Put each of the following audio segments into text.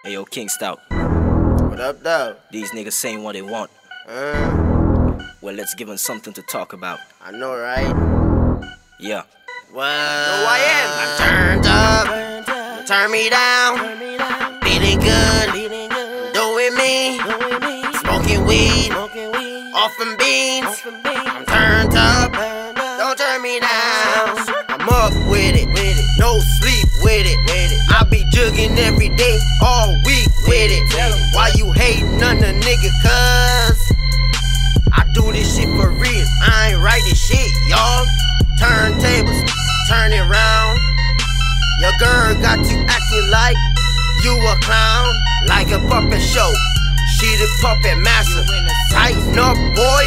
Hey yo, King Stout. What up, though? These niggas saying what they want. Well, let's give them something to talk about. I know, right? Yeah. Well, I am. I'm turned up. Turn me down. Feeling good. Doing me. Smoking weed. Off from beans. I'm turned up. Don't turn me down. I'm up with it. No sleep with it. I be jugging every day, all week with it. Why you hating on the nigga? Cause I do this shit for real. I ain't writing shit, y'all. Turntables, turn it round. Your girl got you acting like you a clown, like a puppet show. She the puppet master. Tighten up, boy.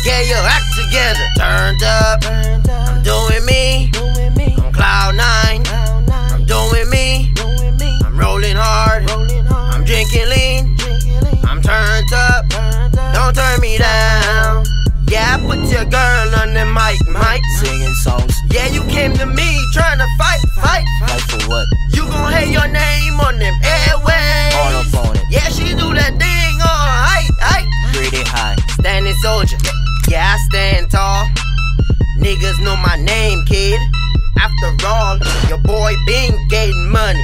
Get your act together. Turned up, I'm doing me. I'm cloud nine. I'm doing me. I'm rolling hard. I'm drinking lean. I'm turned up. Don't turn me down. Yeah, I put your girl on the mic, Singing songs. Yeah, you came to me trying to fight. Fight for what? You gon' hate your name on them airways. All up on it. Yeah, she do that thing all height. Pretty high. Standing soldier. Yeah, I stand tall. Niggas know my name, kid. After all, your boy been getting money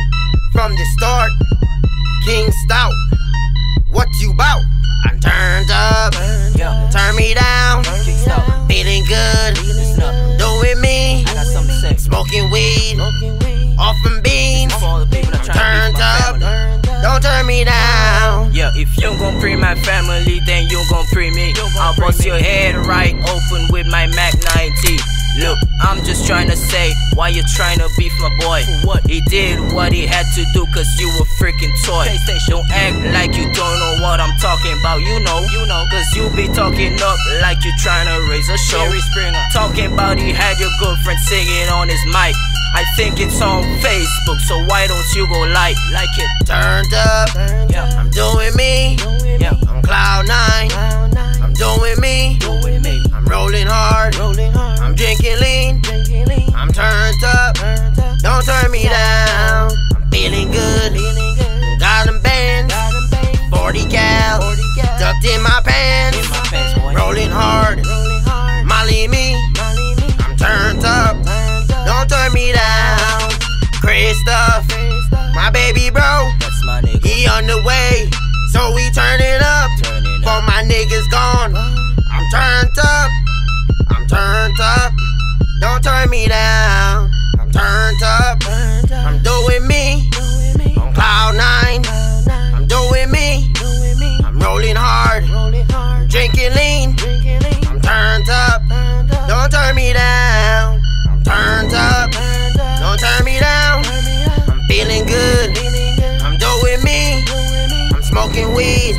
from the start. King Stout, what you bout? I'm turned up. Turn me down. Feeling good. Doing me. I got something to say. Smoking weed. Off from beans. I'm turned up. Don't turn me down. Yeah, if you gon' pre my family, then you gon' pre me. I'll bust your head right open with my Mac 90. Look, I'm just trying to say, why you trying to beef my boy? What? He did what he had to do cause you a freaking toy. Don't act like you don't know what I'm talking about, you know. Cause you be talking up like you trying to raise a show. Talking about he had your girlfriend singing on his mic. I think it's on Facebook, so why don't you go like it? Turned up, I'm doing me. I'm cloud nine. I'm doing me. I'm rolling hard. I'm drinking lean. I'm turned up. Don't turn me down. I'm feeling good. Got them bands. 40 cal. Tucked in my pants. Rolling hard. Molly me. I'm turned up. Don't turn me down. Christoph, my baby bro. That's my nigga. He on the way, so we turn it up. For my niggas gone. I'm turned up. I'm turned up. Don't turn me down. I'm turned up. I'm doing me. On cloud nine. I'm doing me. I'm rolling hard. Drinking lean. I'm turned up. Don't turn me down. I'm turned up. Don't turn me down. I'm feeling good. I'm doing me. I'm smoking weed.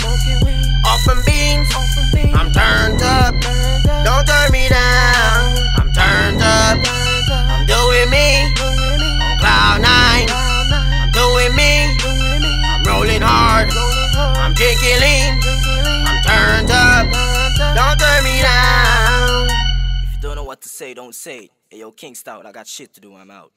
Off from beans. I'm turned up. Don't turn me down. I'm turned up. I'm doing me. On cloud nine. I'm doing me. I'm rolling hard. I'm drinking lean. I'm turned up. Don't turn me down. If you don't know what to say, don't say it. Hey yo, King Stout, I got shit to do, I'm out.